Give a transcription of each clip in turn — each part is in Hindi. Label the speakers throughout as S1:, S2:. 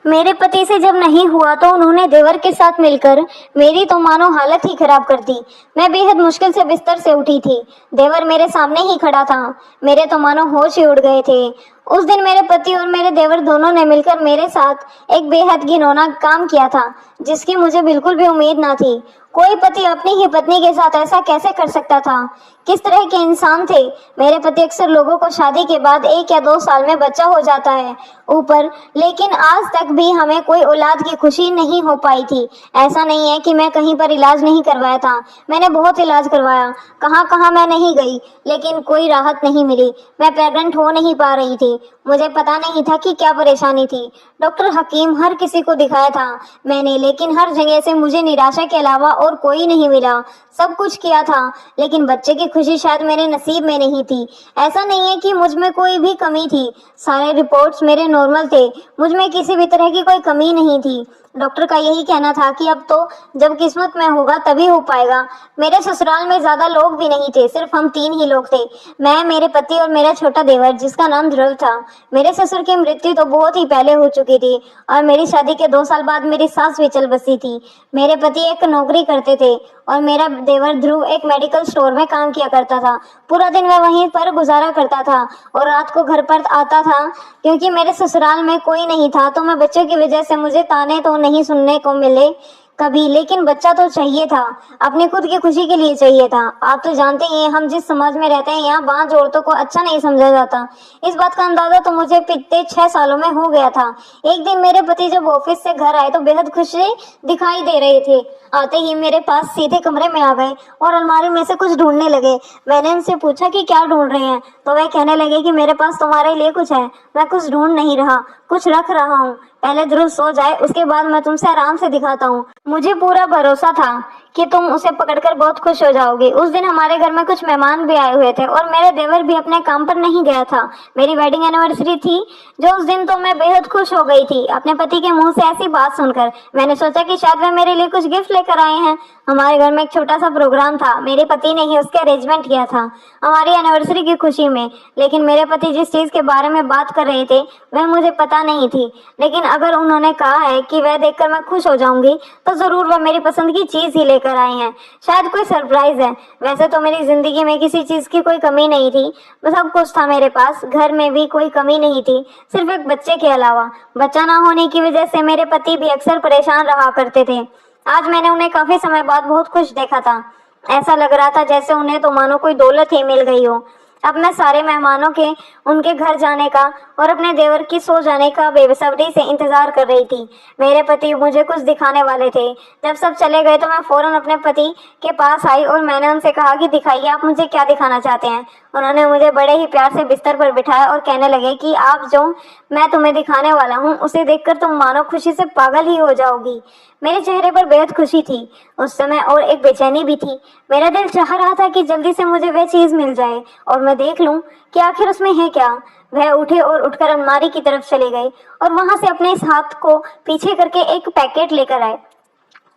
S1: मेरे पति से जब नहीं हुआ तो उन्होंने देवर के साथ मिलकर मेरी तो मानो हालत ही खराब कर दी। मैं बेहद मुश्किल से बिस्तर से उठी थी। देवर मेरे सामने ही खड़ा था। मेरे तो मानो होश ही उड़ गए थे। उस दिन मेरे पति और मेरे देवर दोनों ने मिलकर मेरे साथ एक बेहद घिनौना काम किया था, जिसकी मुझे बिल्कुल भी उम्मीद ना थी। कोई पति अपनी ही पत्नी के साथ ऐसा कैसे कर सकता था? किस तरह के इंसान थे मेरे पति? अक्सर लोगों को शादी के बाद 1 या 2 साल में बच्चा हो जाता है ऊपर, लेकिन आज तक भी हमें कोई औलाद की खुशी नहीं हो पाई थी। ऐसा नहीं है कि मैं कहीं पर इलाज नहीं करवाया था, मैंने बहुत इलाज करवाया, कहाँ कहाँ मैं नहीं गई, लेकिन कोई राहत नहीं मिली। मैं प्रेग्नेंट हो नहीं पा रही थी। मुझे पता नहीं था कि क्या परेशानी थी। डॉक्टर, हकीम, हर किसी को दिखाया था मैंने, लेकिन हर जगह से मुझे निराशा के अलावा और कोई नहीं मिला। सब कुछ किया था, लेकिन बच्चे की खुशी शायद मेरे नसीब में नहीं थी। ऐसा नहीं है कि मुझ में कोई भी कमी थी, सारे रिपोर्ट्स मेरे नॉर्मल थे, मुझ में किसी भी तरह की कोई कमी नहीं थी। डॉक्टर का यही कहना था कि अब तो जब किस्मत में होगा तभी हो पाएगा। मेरे ससुराल में ज्यादा लोग भी नहीं थे, सिर्फ हम 3 ही लोग थे, मैं, मेरे पति और मेरा छोटा देवर जिसका नाम ध्रुव था। मेरे ससुर की मृत्यु तो बहुत ही पहले हो चुकी थी और मेरी शादी के 2 साल बाद मेरी सास भी चल बसी थी। मेरे पति एक नौकरी करते थे और मेरा देवर ध्रुव एक मेडिकल स्टोर में काम किया करता था। पूरा दिन वह वहीं पर गुजारा करता था और रात को घर पर आता था। क्योंकि मेरे ससुराल में कोई नहीं था तो मैं बच्चों की वजह से मुझे ताने तो नहीं सुनने को मिले कभी, लेकिन बच्चा तो चाहिए था, अपनी खुद की खुशी के लिए चाहिए था। आप तो जानते ही हैं हम जिस समाज में रहते हैं यहाँ बांझ औरतों को अच्छा नहीं समझा जाता। इस बात का अंदाजा तो मुझे पिछले 6 सालों में हो गया था। एक दिन मेरे पति जब ऑफिस से घर आए तो बेहद खुश दिखाई दे रहे थे। आते ही मेरे पास सीधे कमरे में आ गए और अलमारी में से कुछ ढूंढने लगे। मैंने उनसे पूछा कि क्या ढूंढ रहे हैं, तो वह कहने लगे कि मेरे पास तुम्हारे लिए कुछ है। मैं कुछ ढूंढ नहीं रहा, कुछ रख रहा हूँ। पहले ध्रुव सो जाए, उसके बाद मैं तुमसे आराम से दिखाता हूँ। मुझे पूरा भरोसा था कि तुम उसे पकड़कर बहुत खुश हो जाओगी। उस दिन हमारे घर में कुछ मेहमान भी आए हुए थे और मेरे देवर भी अपने काम पर नहीं गया था। मेरी वेडिंग एनिवर्सरी थी जो उस दिन तो मैं बेहद खुश हो गई थी अपने पति के मुंह से ऐसी बात सुनकर। मैंने सोचा कि शायद वे मेरे लिए कुछ गिफ्ट लेकर आए हैं। हमारे घर में एक छोटा सा प्रोग्राम था, मेरे पति ने ही उसका अरेंजमेंट किया था हमारी एनिवर्सरी की खुशी में। लेकिन मेरे पति जिस चीज के बारे में बात कर रहे थे वह मुझे पता नहीं थी, लेकिन अगर उन्होंने कहा है कि वह देखकर मैं खुश हो जाऊंगी तो जरूर वह मेरी पसंद की चीज ही लेकर आए हैं। शायद कोई सरप्राइज है। वैसे तो मेरी जिंदगी में किसी चीज की कोई कमी नहीं थी, सब कुछ था मेरे पास, घर में भी कोई कमी नहीं थी, सिर्फ एक बच्चे के अलावा। बच्चा ना होने की वजह से मेरे पति भी अक्सर परेशान रहा करते थे। आज मैंने उन्हें काफी समय बाद बहुत खुश देखा था। ऐसा लग रहा था जैसे उन्हें तो मानो कोई दौलत ही मिल गई हो। अब मैं सारे मेहमानों के उनके घर जाने का और अपने देवर की सो जाने का बेसब्री से इंतजार कर रही थी। मेरे पति मुझे कुछ दिखाने वाले थे। जब सब चले गए तो मैं फौरन अपने पति के पास आई और मैंने उनसे कहा कि दिखाइए आप मुझे क्या दिखाना चाहते हैं। उन्होंने मुझे बड़े ही प्यार से बिस्तर पर बिठाया और कहने लगे कि आप जो मैं तुम्हें दिखाने वाला हूँ उसे देखकर तुम मानो खुशी से पागल ही हो जाओगी। मेरे चेहरे पर बेहद खुशी थी उस समय और एक बेचैनी भी थी। मेरा दिल चाह रहा था कि जल्दी से मुझे वह चीज मिल जाए और मैं देख लूं कि आखिर उसमें है क्या। वह उठे और उठकर अलमारी की तरफ चले गए और वहां से अपने इस हाथ को पीछे करके एक पैकेट लेकर आए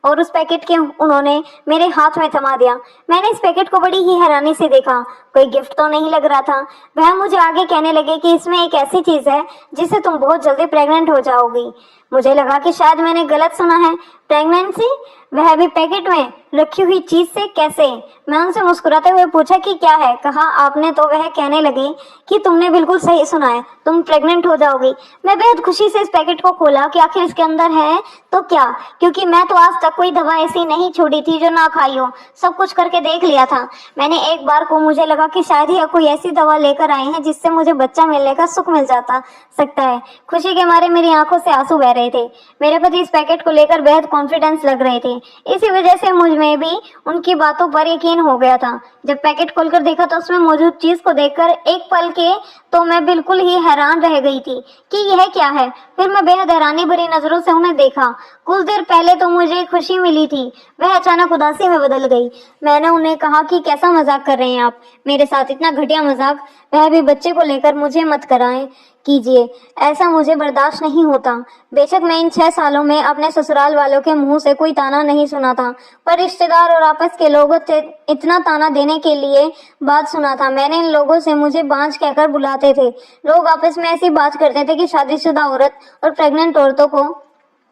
S1: और उस पैकेट के उन्होंने मेरे हाथ में थमा दिया। मैंने इस पैकेट को बड़ी ही हैरानी से देखा। कोई गिफ्ट तो नहीं लग रहा था। वह मुझे आगे कहने लगे कि इसमें एक ऐसी चीज है जिससे तुम बहुत जल्दी प्रेग्नेंट हो जाओगी। मुझे लगा कि शायद मैंने गलत सुना है। प्रेगनेंसी, वह भी पैकेट में रखी हुई चीज से कैसे? मैं उनसे मुस्कुराते हुए पूछा कि क्या है। कहा आपने, तो वह कहने लगे कि तुमने बिल्कुल सही सुना है, तुम प्रेग्नेंट हो जाओगी। मैं बेहद खुशी से इस पैकेट को खोला कि आखिर इसके अंदर है तो क्या, क्योंकि मैं तो आज तक कोई दवा ऐसी नहीं छोड़ी थी जो ना खाई हो। सब कुछ करके देख लिया था मैंने। एक बार को मुझे लगा कि शायद ही कोई ऐसी दवा लेकर आए हैं जिससे मुझे बच्चा मिलने का सुख मिल सकता है। खुशी के मारे मेरी आंखों से आंसू बह रहे थे। मेरे पति इस पैकेट को लेकर बेहद कॉन्फिडेंस लग रहे थे। इसी वजह से मुझ में भी उनकी बातों पर यकीन हो गया था। जब पैकेट खोलकर देखा तो उसमें मौजूद चीज को देखकर एक पल के तो मैं बिल्कुल ही हैरान रह गई थी कि यह क्या है। फिर मैं बेहद हैरानी भरी नजरों से उन्हें देखा। कुछ देर पहले तो मुझे खुशी मिली थी, वह अचानक उदासी में बदल गई। मैंने उन्हें कहा कि कैसा मजाक कर रहे हैं आप मेरे साथ, इतना घटिया मजाक, वह भी बच्चे को लेकर, मुझे मत कराएं। कीजिए, ऐसा मुझे बर्दाश्त नहीं होता। बेशक मैं इन 6 सालों में अपने ससुराल वालों के मुंह से कोई ताना नहीं सुना था, पर रिश्तेदार और आपस के लोगों से इतना ताना देने के लिए बात सुना था। मैंने इन लोगों से मुझे बांझ कहकर बुलाते थे। लोग आपस में ऐसी बात करते थे कि शादीशुदा औरत और प्रेग्नेंट औरतों को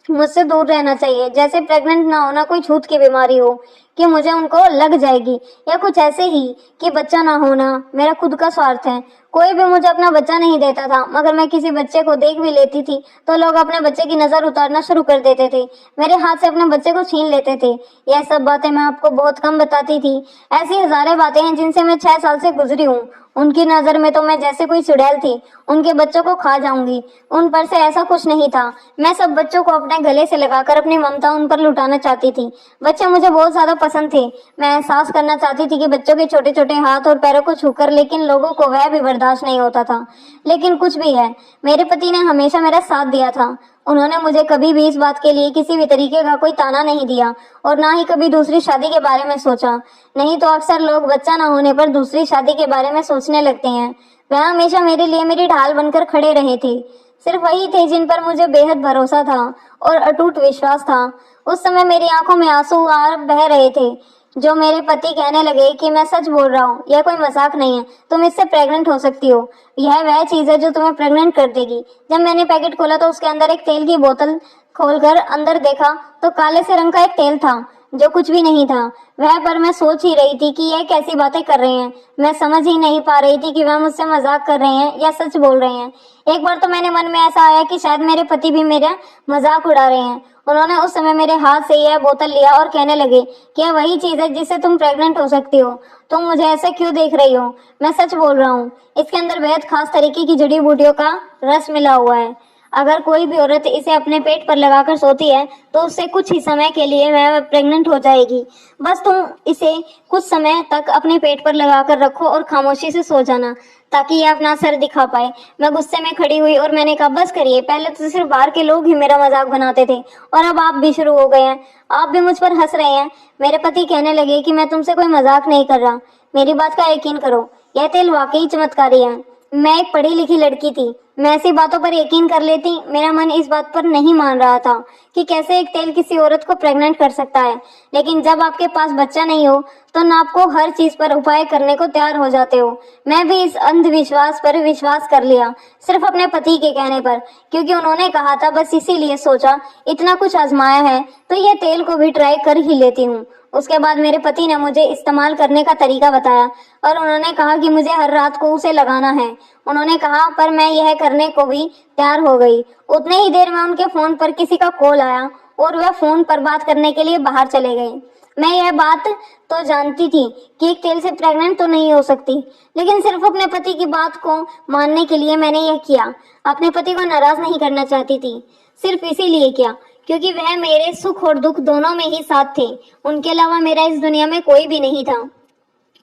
S1: मुझसे दूर रहना चाहिए, जैसे प्रेग्नेंट ना होना कोई छूत की बीमारी हो कि मुझे उनको लग जाएगी, या कुछ ऐसे ही कि बच्चा ना होना मेरा खुद का स्वार्थ है। कोई भी मुझे अपना बच्चा नहीं देता था, मगर मैं किसी बच्चे को देख भी लेती थी तो लोग अपने बच्चे की नजर उतारना शुरू कर देते थे, मेरे हाथ से अपने बच्चे को छीन लेते थे। यह सब बातें मैं आपको बहुत कम बताती थी। ऐसी हजारें बातें हैं जिनसे मैं 6 साल से गुजरी हूँ। उनकी नजर में तो मैं जैसे कोई चुड़ैल थी, उनके बच्चों को खा जाऊंगी। उन पर से ऐसा कुछ नहीं था। मैं सब बच्चों को अपने गले से लगाकर अपनी ममता उन पर लुटाना चाहती थी। बच्चे मुझे बहुत ज्यादा पसंद थे। मैं एहसास करना चाहती थी कि बच्चों के छोटे छोटे हाथ और पैरों को छूकर, लेकिन लोगों को वह भी बर्दाश्त नहीं होता था। लेकिन कुछ भी है, मेरे पति ने हमेशा मेरा साथ दिया था। उन्होंने मुझे कभी भी इस बात के लिए किसी भी तरीके का कोई ताना नहीं दिया और ना ही कभी दूसरी शादी के बारे में सोचा। नहीं तो अक्सर लोग बच्चा ना होने पर दूसरी शादी के बारे में सोचने लगते हैं। वह हमेशा मेरे लिए मेरी ढाल बनकर खड़े रहे थे। सिर्फ वही थे जिन पर मुझे बेहद भरोसा था और अटूट विश्वास था। उस समय मेरी आंखों में आंसू आ बह रहे थे। जो मेरे पति कहने लगे कि मैं सच बोल रहा हूँ, यह कोई मजाक नहीं है, तुम इससे प्रेग्नेंट हो सकती हो। यह वह चीज है जो तुम्हें प्रेग्नेंट कर देगी। जब मैंने पैकेट खोला तो उसके अंदर एक तेल की बोतल खोलकर अंदर देखा तो काले से रंग का एक तेल था, जो कुछ भी नहीं था वह। पर मैं सोच ही रही थी कि यह कैसी बातें कर रहे हैं। मैं समझ ही नहीं पा रही थी कि वह मुझसे मजाक कर रहे हैं या सच बोल रहे हैं। एक बार तो मेरे मन में ऐसा आया कि शायद मेरे पति भी मेरा मजाक उड़ा रहे हैं। उन्होंने उस समय मेरे हाथ से यह बोतल लिया और कहने लगे कि यह वही चीज है जिससे तुम प्रेग्नेंट हो सकती हो। तुम मुझे ऐसे क्यों देख रही हो? मैं सच बोल रहा हूँ। इसके अंदर बेहद खास तरीके की जड़ी बूटियों का रस मिला हुआ है। अगर कोई भी औरत इसे अपने पेट पर लगाकर सोती है तो उससे कुछ ही समय के लिए वह प्रेग्नेंट हो जाएगी। बस तुम इसे कुछ समय तक अपने पेट पर लगाकर रखो और खामोशी से सो जाना, ताकि यह अपना असर दिखा पाए। मैं गुस्से में खड़ी हुई और मैंने कहा, बस करिए, पहले तो सिर्फ बाहर के लोग ही मेरा मजाक बनाते थे और अब आप भी शुरू हो गए हैं। आप भी मुझ पर हंस रहे हैं। मेरे पति कहने लगे कि मैं तुमसे कोई मजाक नहीं कर रहा, मेरी बात का यकीन करो, यह तेल वाकई चमत्कारी है। मैं एक पढ़ी लिखी लड़की थी, मैं ऐसी बातों पर यकीन कर लेती। मेरा मन इस बात पर नहीं मान रहा था कि कैसे एक तेल किसी औरत को प्रेग्नेंट कर सकता है। लेकिन जब आपके पास बच्चा नहीं हो तो ना आपको हर चीज पर उपाय करने को तैयार हो जाते हो। मैं भी इस अंधविश्वास पर विश्वास कर लिया, सिर्फ अपने पति के कहने पर, क्योंकि उन्होंने कहा था। बस इसीलिए सोचा इतना कुछ आजमाया है तो यह तेल को भी ट्राई कर ही लेती हूँ। उसके बाद मेरे पति ने मुझे इस्तेमाल करने का तरीका बताया और उन्होंने कहा कि मुझे हर रात को उसे लगाना है। उन्होंने कहा, पर मैं यह करने को भी तैयार हो गई। उतने ही देर में उनके फोन पर किसी का कॉल आया और वह फोन पर बात करने के लिए बाहर चले गए। मैं यह बात तो जानती थी कि एक तेल से प्रेग्नेंट तो नहीं हो सकती, लेकिन सिर्फ अपने पति की बात को मानने के लिए मैंने यह किया। अपने पति को नाराज नहीं करना चाहती थी, सिर्फ इसीलिए किया क्योंकि वह मेरे सुख और दुख दोनों में ही साथ थे। उनके अलावा मेरा इस दुनिया में कोई भी नहीं था।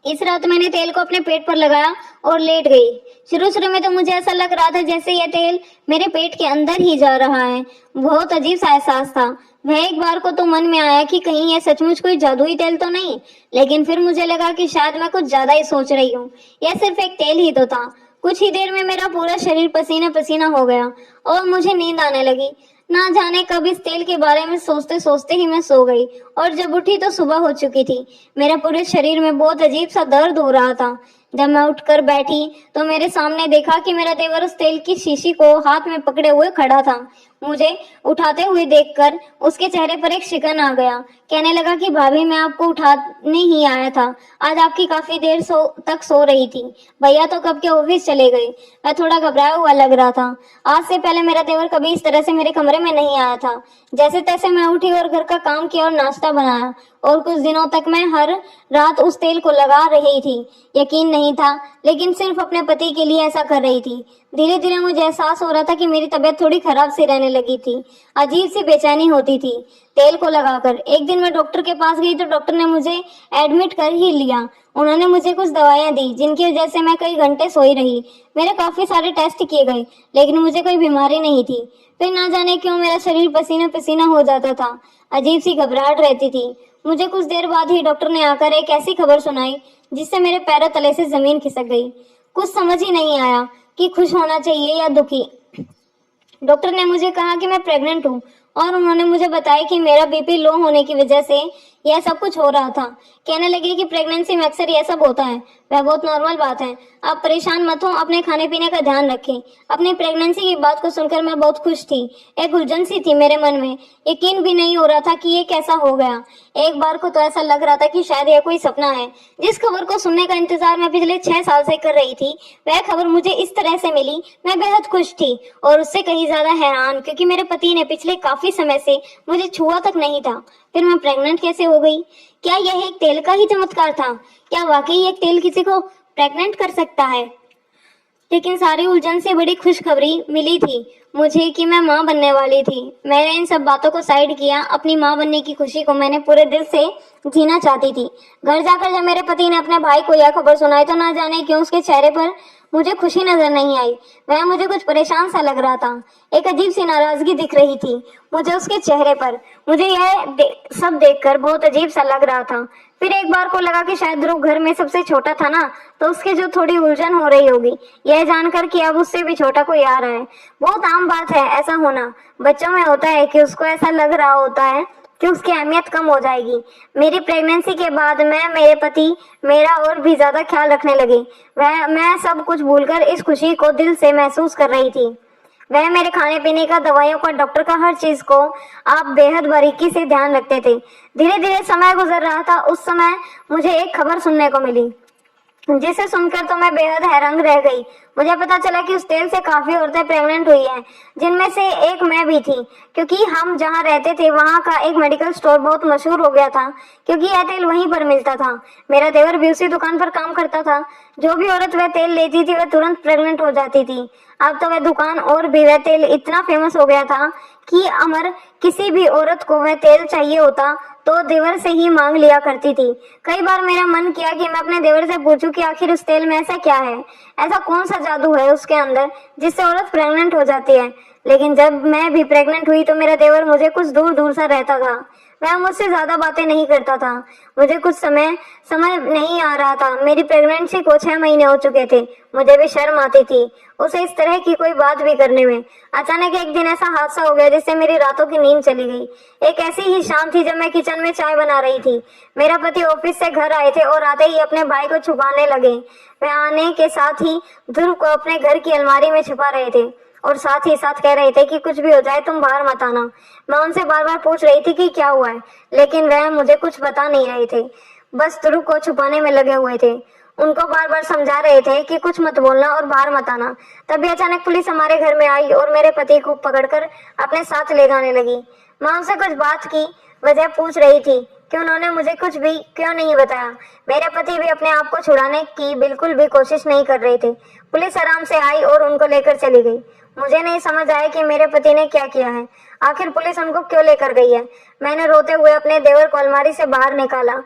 S1: इस रात मैंने तेल को अपने पेट पर लगाया और लेट गई। शुरू में तो मुझे ऐसा लग रहा था जैसे यह तेल मेरे पेट के अंदर ही जा रहा है। बहुत अजीब सा एहसास था। वह एक बार को तो मन में आया कि कहीं यह सचमुच कोई जादुई तेल तो नहीं, लेकिन फिर मुझे लगा कि शायद मैं कुछ ज्यादा ही सोच रही हूँ। यह सिर्फ एक तेल ही तो था। कुछ ही देर में मेरा पूरा शरीर पसीना पसीना हो गया और मुझे नींद आने लगी। ना जाने कब इस तेल के बारे में सोचते सोचते ही मैं सो गई और जब उठी तो सुबह हो चुकी थी। मेरा पूरे शरीर में बहुत अजीब सा दर्द हो रहा था। जब मैं उठकर बैठी तो मेरे सामने देखा कि मेरा देवर उस तेल की शीशी को हाथ में पकड़े हुए खड़ा था। मुझे उठाते हुए देखकर उसके चेहरे पर एक शिकन आ गया। कहने लगा कि भाभी, मैं आपको उठाने ही आया था। आज आपकी काफी देर तक सो रही थी। भैया तो कब के ऑफिस चले गए। मैं थोड़ा घबराया हुआ लग रहा था। आज से पहले मेरा देवर कभी इस तरह से मेरे कमरे में नहीं आया था। जैसे तैसे मैं उठी और घर का काम किया और नाश्ता बनाया और कुछ दिनों तक मैं हर रात उस तेल को लगा रही थी। यकीन नहीं था, लेकिन सिर्फ अपने पति के लिए ऐसा कर रही थी। धीरे धीरे मुझे एहसास हो रहा था कि मेरी तबीयत थोड़ी खराब सी रहने लगी थी। अजीब सी बेचैनी होती थी तेल को लगाकर। एक दिन मैं डॉक्टर के पास गई तो डॉक्टर ने मुझे एडमिट कर ही लिया। उन्होंने मुझे कुछ दवाइयां दी जिनकी वजह से मैं कई घंटे सोई रही। मेरे काफी सारे टेस्ट किए गए, लेकिन मुझे कोई बीमारी नहीं थी। फिर ना जाने क्यों मेरा शरीर पसीना पसीना हो जाता था। अजीब सी घबराहट रहती थी। मुझे कुछ देर बाद ही डॉक्टर ने आकर एक ऐसी खबर सुनाई जिससे मेरे पैरों तले से जमीन खिसक गई। कुछ समझ ही नहीं आया। कि खुश होना चाहिए या दुखी। डॉक्टर ने मुझे कहा कि मैं प्रेग्नेंट हूँ और उन्होंने मुझे बताया कि मेरा बीपी लो होने की वजह से यह सब कुछ हो रहा था। कहने लगे कि प्रेगनेंसी में अक्सर यह सब होता है, वह बहुत नॉर्मल बात है। आप परेशान मत हो, अपने खाने पीने का ध्यान रखें। अपनी प्रेगनेंसी की बात को सुनकर मैं बहुत खुश थी। एक उलझन सी थी मेरे मन में, यकीन भी नहीं हो रहा था कि ये कैसा हो गया। एक बार को तो ऐसा लग रहा था कि शायद यह कोई सपना है। जिस खबर को सुनने का इंतजार मैं पिछले 6 साल से कर रही थी, वह खबर मुझे इस तरह से मिली। मैं बेहद खुश थी और उससे कहीं ज्यादा हैरान, क्योंकि मेरे पति ने पिछले काफी समय से मुझे छुआ तक नहीं था। फिर मैं प्रेग्नेंट कैसे हो गई? क्या यह एक तेल का ही चमत्कार था? क्या वाकई एक तेल किसी को प्रेग्नेंट कर सकता है? लेकिन सारी उलझन से बड़ी खुशखबरी मिली थी मुझे कि मैं माँ बनने वाली थी। मैंने इन सब बातों को साइड किया। अपनी माँ बनने की खुशी को मैंने पूरे दिल से जीना चाहती थी। घर जाकर जब मेरे पति ने अपने भाई को यह खबर सुनाई तो ना जाने क्यों उसके चेहरे पर मुझे खुशी नजर नहीं आई। वह मुझे कुछ परेशान सा लग रहा था। एक अजीब सी नाराजगी दिख रही थी मुझे उसके चेहरे पर। मुझे यह सब देखकर बहुत अजीब सा लग रहा था। फिर एक बार को लगा कि शायद ध्रुव घर में सबसे छोटा था ना, तो उसके जो थोड़ी उलझन हो रही होगी यह जानकर कि अब उससे भी छोटा कोई आ रहा है। बहुत आम बात है ऐसा होना। बच्चों में होता है कि उसको ऐसा लग रहा होता है कि उसकी अहमियत कम हो जाएगी। मेरी प्रेगनेंसी के बाद मेरे पति मेरा और भी ज्यादा ख्याल रखने लगे। मैं सब कुछ भूलकर इस खुशी को दिल से महसूस कर रही थी। वह मेरे खाने पीने का, दवाइयों का, डॉक्टर का, हर चीज को आप बेहद बारीकी से ध्यान रखते थे। धीरे धीरे समय गुजर रहा था। उस समय मुझे एक खबर सुनने को मिली जिसे सुनकर तो मैं बेहद हैरान रह गई। मुझे पता चला कि उस तेल से काफी औरतें प्रेग्नेंट हुई हैं, जिनमें से एक मैं भी थी। क्योंकि हम जहाँ रहते थे वहाँ का एक मेडिकल स्टोर बहुत मशहूर हो गया था, क्योंकि यह तेल वहीं पर मिलता था। मेरा देवर भी उसी दुकान पर काम करता था। जो भी औरत वह तेल लेती थी वह तुरंत प्रेग्नेंट हो जाती थी। अब तो वह दुकान और भी वह तेल इतना फेमस हो गया था कि अमर किसी भी औरत को वह तेल चाहिए होता तो देवर से ही मांग लिया करती थी। कई बार मेरा मन किया कि मैं अपने देवर से पूछूं कि आखिर उस तेल में ऐसा क्या है, ऐसा कौन सा जादू है उसके अंदर जिससे औरत प्रेग्नेंट हो जाती है। लेकिन जब मैं भी प्रेग्नेंट हुई तो मेरा देवर मुझे कुछ दूर दूर सा रहता था। वह मुझसे ज्यादा बातें नहीं करता था। मुझे कुछ समय नहीं आ रहा था। मेरी प्रेगनेंसी को 6 महीने हो चुके थे। मुझे भी शर्म आती थी उसे इस तरह की कोई बात भी करने में। अचानक एक दिन ऐसा हादसा हो गया जिससे मेरी रातों की नींद चली गई। एक ऐसी ही शाम थी जब मैं किचन में चाय बना रही थी। मेरा पति ऑफिस से घर आए थे और आते ही अपने भाई को छुपाने लगे। वह आने के साथ ही ध्रुव को अपने घर की अलमारी में छुपा रहे थे और साथ ही साथ कह रहे थे कि कुछ भी हो जाए तुम बाहर मत आना। मैं उनसे बार बार पूछ रही थी कि क्या हुआ है, लेकिन वह मुझे कुछ बता नहीं रहे थे, बस ध्रुव को छुपाने में लगे हुए थे। उनको बार बार समझा रहे थे कि कुछ मत बोलना और बाहर मत आना। तभी अचानक पुलिस हमारे घर में आई और मेरे पति को पकड़कर अपने साथ ले जाने लगी। मैं उनसे कुछ बात की वजह पूछ रही थी कि उन्होंने मुझे कुछ भी क्यों नहीं बताया। मेरे पति भी अपने आप को छुड़ाने की बिल्कुल भी कोशिश नहीं कर रहे थे। पुलिस आराम से आई और उनको लेकर चली गई। मुझे नहीं समझ आया कि मेरे पति ने क्या किया है। आखिर पुलिस उनको क्यों लेकर गई है। मैंने रोते हुए अपने देवर को अलमारी से बाहर निकाला।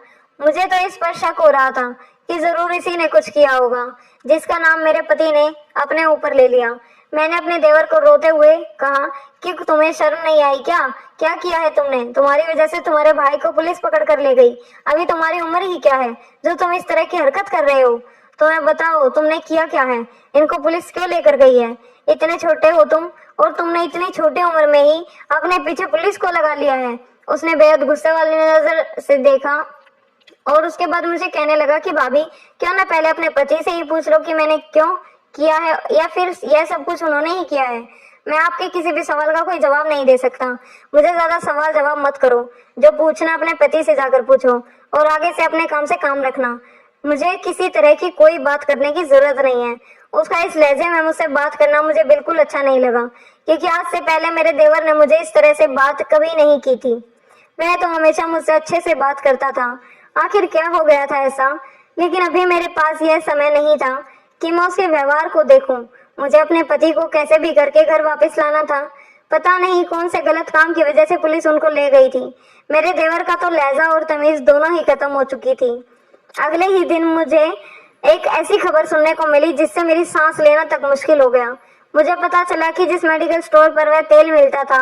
S1: मुझे तो इस पर शक हो रहा था कि जरूर इसी ने कुछ किया होगा जिसका नाम मेरे पति ने अपने ऊपर ले लिया। मैंने अपने देवर को रोते हुए कहा कि तुम्हें शर्म नहीं आई क्या? क्या किया है तुमने? तुम्हारी वजह से तुम्हारे भाई को पुलिस पकड़ कर ले गई। अभी तुम्हारी उम्र ही क्या है जो तुम इस तरह की हरकत कर रहे हो? तुम्हें बताओ तुमने किया क्या है? इनको पुलिस क्यों लेकर गई है? इतने छोटे हो तुम और तुमने इतनी छोटी उम्र में ही अपने पीछे पुलिस को लगा लिया है। उसने बेहद गुस्से वाली नजर से देखा और उसके बाद मुझे कहने लगा कि भाभी क्यों ना पहले अपने पति से ही पूछ लो कि मैंने क्यों किया है या फिर यह सब कुछ उन्होंने ही किया है। मैं आपके किसी भी सवाल का कोई जवाब नहीं दे सकता। मुझे ज्यादा सवाल जवाब मत करो। जो पूछना अपने पति से जाकर पूछो और आगे से अपने काम से काम रखना। मुझे किसी तरह की कोई बात करने की जरूरत नहीं है। उसका इस लहजे में मुझसे बात करना मुझे बिल्कुल अच्छा नहीं लगा, क्योंकि आज से पहले मेरे देवर ने मुझे इस तरह से बात कभी नहीं की थी। वह तो हमेशा मुझसे अच्छे से बात करता था। आखिर क्या हो गया था ऐसा? लेकिन अभी मेरे पास यह समय नहीं था कि मैं उसके व्यवहार को देखूं। मुझे अपने पति को कैसे भी करके घर वापस लाना था। पता नहीं कौन से गलत काम की वजह से पुलिस उनको ले गई थी। मेरे देवर का तो लहजा और तमीज दोनों ही खत्म हो चुकी थी। अगले ही दिन मुझे एक ऐसी खबर सुनने को मिली जिससे मेरी सांस लेना तक मुश्किल हो गया। मुझे पता चला कि जिस मेडिकल स्टोर पर वह तेल मिलता था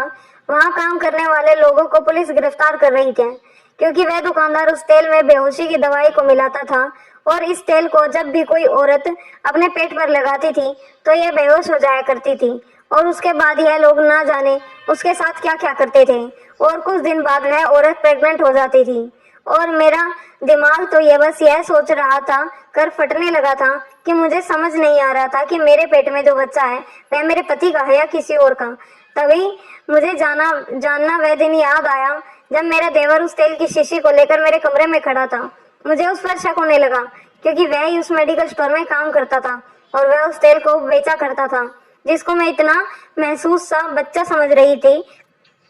S1: वहां काम करने वाले लोगों को पुलिस गिरफ्तार कर रही थी, क्योंकि वह दुकानदार उस तेल में बेहोशी की दवाई को मिलाता था और इस तेल को जब भी कोई औरत अपने पेट पर लगाती थी तो यह बेहोश हो जाया करती थी और उसके बाद यह लोग ना जाने उसके साथ क्या क्या करते थे और कुछ दिन बाद वह औरत प्रेग्नेंट हो जाती थी। और मेरा दिमाग तो ये बस यह सोच रहा था, कर फटने लगा था कि मुझे समझ नहीं आ रहा था कि मेरे पेट में जो बच्चा है वह मेरे पति का है या किसी और का। तभी मुझे जानना वह दिन याद आया जब मेरा देवर उस तेल की शीशी को लेकर मेरे कमरे में खड़ा था। मुझे उस पर शक होने लगा क्योंकि वह ही उस मेडिकल स्टोर में काम करता था और वह उस तेल को बेचा करता था जिसको मैं इतना महसूस सा बच्चा समझ रही थी।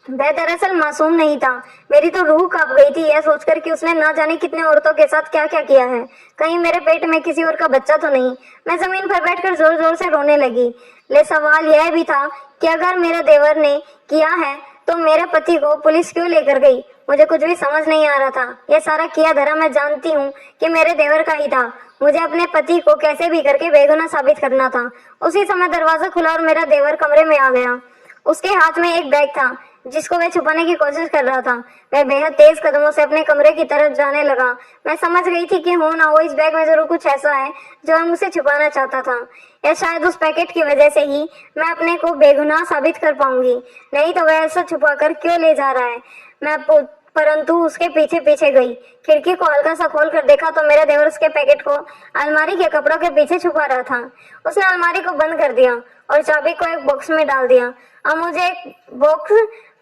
S1: वह दरअसल मासूम नहीं था। मेरी तो रूह कांप गई थी यह सोचकर कि उसने ना जाने कितने औरतों के साथ क्या क्या किया है। कहीं मेरे पेट में किसी और का बच्चा तो नहीं। मैं जमीन पर बैठकर जोर जोर से रोने लगी। ले सवाल यह भी था कि अगर मेरे देवर ने किया है तो मेरे पति को पुलिस क्यों लेकर गई। मुझे कुछ भी समझ नहीं आ रहा था। यह सारा किया धरा मैं जानती हूँ कि मेरे देवर का ही था। मुझे अपने पति को कैसे भी करके बेगुनाह साबित करना था। उसी समय दरवाजा खुला और मेरा देवर कमरे में आ गया। उसके हाथ में एक बैग था जिसको वह छुपाने की कोशिश कर रहा था। वह बेहद तेज कदमों से अपने कमरे की तरफ जाने लगा। मैं समझ गई थी कि हो ना हो इस बैग में जरूर कुछ ऐसा है जो वह मुझसे छुपाना चाहता था, या शायद उस पैकेट की वजह से ही मैं अपने को बेगुनाह साबित कर पाऊंगी। नहीं तो वह ऐसा छुपा कर क्यों ले जा रहा है। परंतु उसके पीछे पीछे गई। खिड़की को हल्का सा खोल कर देखा तो मेरा देवर उसके पैकेट को अलमारी के कपड़ों के पीछे छुपा रहा था। उसने अलमारी को बंद कर दिया और चाबी को एक बॉक्स में डाल दिया। अब मुझे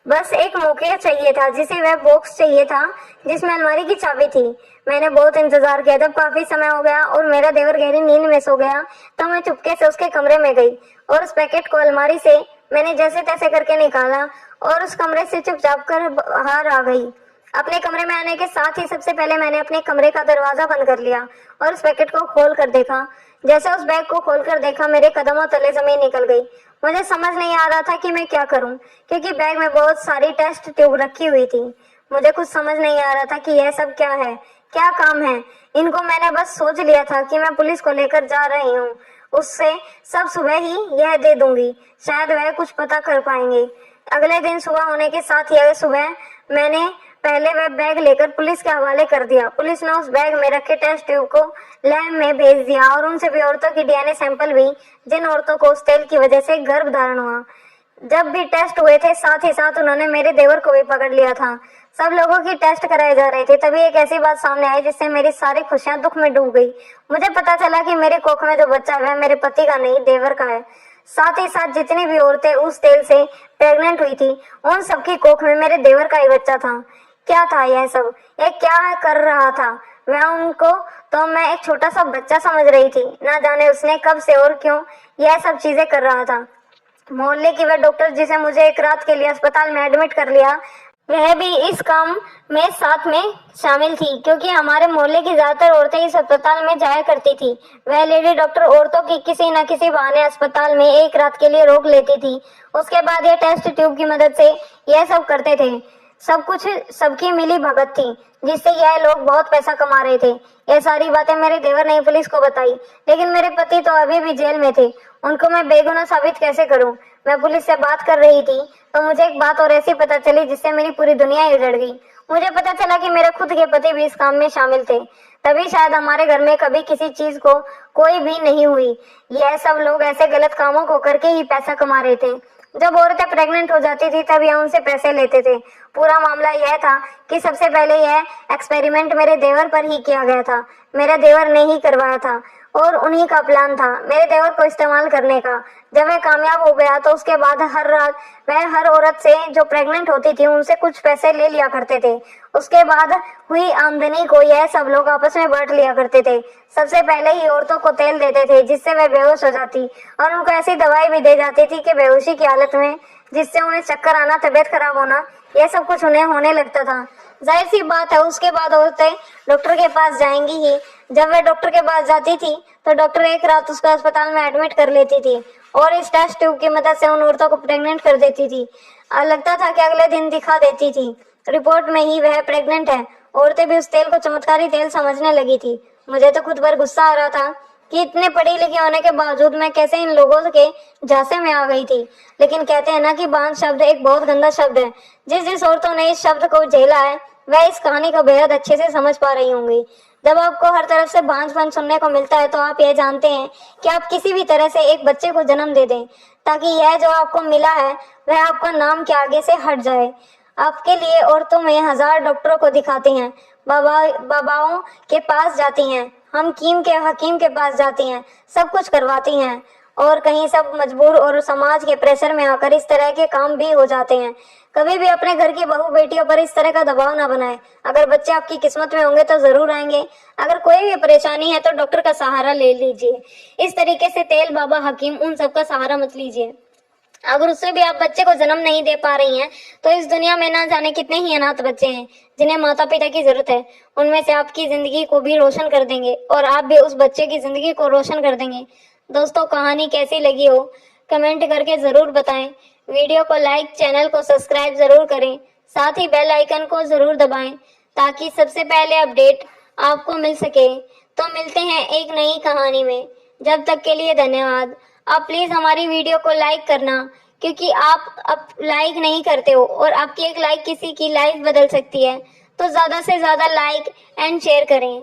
S1: बस एक मौका चाहिए था, जिसे वह बॉक्स चाहिए था जिसमें अलमारी की चाबी थी। मैंने बहुत इंतजार किया। जब काफी समय हो गया और मेरा देवर गहरी नींद में सो गया तो मैं चुपके से उसके कमरे में गई और उस पैकेट को अलमारी से मैंने जैसे तैसे करके निकाला और उस कमरे से चुपचाप कर बाहर आ गई। अपने कमरे में आने के साथ ही सबसे पहले मैंने अपने कमरे का दरवाजा बंद कर लिया और उस पैकेट को खोल कर देखा। जैसे उस बैग को खोल कर देखा मेरे कदमों तले जमीन निकल गई। मुझे समझ नहीं आ रहा था कि मैं क्या करूं, क्योंकि बैग में बहुत सारी टेस्ट ट्यूब रखी हुई थी। मुझे कुछ समझ नहीं आ रहा था कि यह सब क्या है, क्या काम है। इनको मैंने बस सोच लिया था कि मैं पुलिस को लेकर जा रही हूँ, उससे सब सुबह ही यह दे दूंगी, शायद वह कुछ पता कर पाएंगे। अगले दिन सुबह होने के साथ ही सुबह मैंने पहले वह बैग लेकर पुलिस के हवाले कर दिया। पुलिस ने उस बैग में रखे टेस्ट ट्यूब को लैब में भेज दिया और उन सभी औरतों की डीएनए सैंपल भी जिन औरतों को उस तेल की वजह से गर्भ धारण हुआ। जब भी टेस्ट हुए थे साथ ही साथ उन्होंने मेरे देवर को भी पकड़ लिया था। सब लोगों की टेस्ट कराए जा रहे थे। तभी एक ऐसी बात सामने आई जिससे मेरी सारी खुशियां दुख में डूब गई। मुझे पता चला कि मेरे कोख में जो बच्चा है मेरे पति का नहीं, देवर का है। साथ ही साथ जितनी भी औरतें उस तेल से प्रेग्नेंट हुई थी उन सबकी कोख में मेरे देवर का ही बच्चा था। क्या था यह सब, ये क्या कर रहा था वह उनको, तो मैं एक छोटा सा बच्चा समझ रही थी। ना जाने उसने कब से और क्यों यह सब चीजें कर रहा था। मोहल्ले की वह डॉक्टर जिसे मुझे एक रात के लिए अस्पताल में एडमिट कर लिया, वह भी इस काम में साथ में शामिल थी, क्योंकि हमारे मोहल्ले की ज्यादातर औरतें इस अस्पताल में जाया करती थी। वह लेडी डॉक्टर औरतों की किसी न किसी बहाने अस्पताल में एक रात के लिए रोक लेती थी। उसके बाद ये टेस्ट ट्यूब की मदद से यह सब करते थे। सब कुछ सबकी मिली भगत थी जिससे यह लोग बहुत पैसा कमा रहे थे। ये सारी बातें मेरे देवर ने पुलिस को बताई, लेकिन मेरे पति तो अभी भी जेल में थे। उनको मैं बेगुनाह साबित कैसे करूं। मैं पुलिस से बात कर रही थी तो मुझे एक बात और ऐसी पता चली जिससे मेरी पूरी दुनिया ही उजड़ गई। मुझे पता चला कि मेरे खुद के पति भी इस काम में शामिल थे। तभी शायद हमारे घर में कभी किसी चीज को कोई भी नहीं हुई। यह सब लोग ऐसे गलत कामों को करके ही पैसा कमा रहे थे। जब औरतें प्रेग्नेंट हो जाती थी तब यह उनसे पैसे लेते थे। पूरा मामला यह था कि सबसे पहले यह एक्सपेरिमेंट मेरे देवर पर ही किया गया था। मेरा देवर ने ही करवाया था और उन्हीं का प्लान था मेरे देवर को इस्तेमाल करने का। जब वह कामयाब हो गया तो उसके बाद हर रात वह हर औरत से जो प्रेग्नेंट होती थी उनसे कुछ पैसे ले लिया करते थे। उसके बाद हुई आमदनी को यह सब लोग आपस में बांट लिया करते थे। सबसे पहले ही औरतों को तेल देते थे जिससे वह बेहोश हो जाती, और उनको ऐसी दवाई भी दे जाती थी कि बेहोशी की हालत में जिससे उन्हें चक्कर आना, तबीयत खराब होना, यह सब कुछ उन्हें होने लगता था। जाहिर सी बात है उसके बाद औरतें डॉक्टर के पास जाएंगी ही। जब वह डॉक्टर के पास जाती थी तो डॉक्टर एक रात उसको अस्पताल में एडमिट कर लेती थी और इस टेस्ट ट्यूब की मदद से उन औरतों को प्रेग्नेंट कर देती थी। लगता था कि अगले दिन दिखा देती थी, रिपोर्ट में ही वह प्रेग्नेंट है। औरतें भी उस तेल को चमत्कारी तेल समझने लगी थी। मुझे तो खुद पर गुस्सा आ रहा था कि इतने पढ़ी लिखी होने के बावजूद मैं कैसे इन लोगों के झांसे में आ गई थी। लेकिन कहते हैं ना कि बांझ शब्द एक बहुत गंदा शब्द है। जिस जिस औरतों ने इस शब्द को झेला है वह इस कहानी को बेहद अच्छे से समझ पा रही होंगी। जब आपको हर तरफ से बांझपन सुनने को मिलता है तो आप यह जानते हैं कि आप किसी भी तरह से एक बच्चे को जन्म दे दें, ताकि यह जो आपको मिला है वह आपका नाम के आगे से हट जाए। आपके लिए औरतों में 1000 डॉक्टरों को दिखाती हैं, बाबाओं के पास जाती हैं, हकीम के पास जाती हैं, सब कुछ करवाती हैं, और कहीं सब मजबूर और समाज के प्रेशर में आकर इस तरह के काम भी हो जाते हैं। कभी भी अपने घर की बहू बेटियों पर इस तरह का दबाव ना बनाएं। अगर बच्चे आपकी किस्मत में होंगे तो जरूर आएंगे। अगर कोई भी परेशानी है तो डॉक्टर का सहारा ले लीजिए। इस तरीके से तेल, बाबा, हकीम, उन सब का सहारा मत लीजिए। अगर उससे भी आप बच्चे को जन्म नहीं दे पा रही हैं तो इस दुनिया में ना जाने कितने ही अनाथ बच्चे हैं जिन्हें माता पिता की जरूरत है। उनमें से आपकी जिंदगी को भी रोशन कर देंगे और आप भी उस बच्चे की जिंदगी को रोशन कर देंगे। दोस्तों, कहानी कैसी लगी हो कमेंट करके जरूर बताएं। वीडियो को लाइक, चैनल को सब्सक्राइब जरूर करें, साथ ही बेल आइकन को जरूर दबाएं ताकि सबसे पहले अपडेट आपको मिल सके। तो मिलते हैं एक नई कहानी में। जब तक के लिए धन्यवाद। आप प्लीज हमारी वीडियो को लाइक करना, क्योंकि आप अब लाइक नहीं करते हो और आपकी एक लाइक किसी की लाइफ बदल सकती है। तो ज्यादा से ज्यादा लाइक एंड शेयर करें।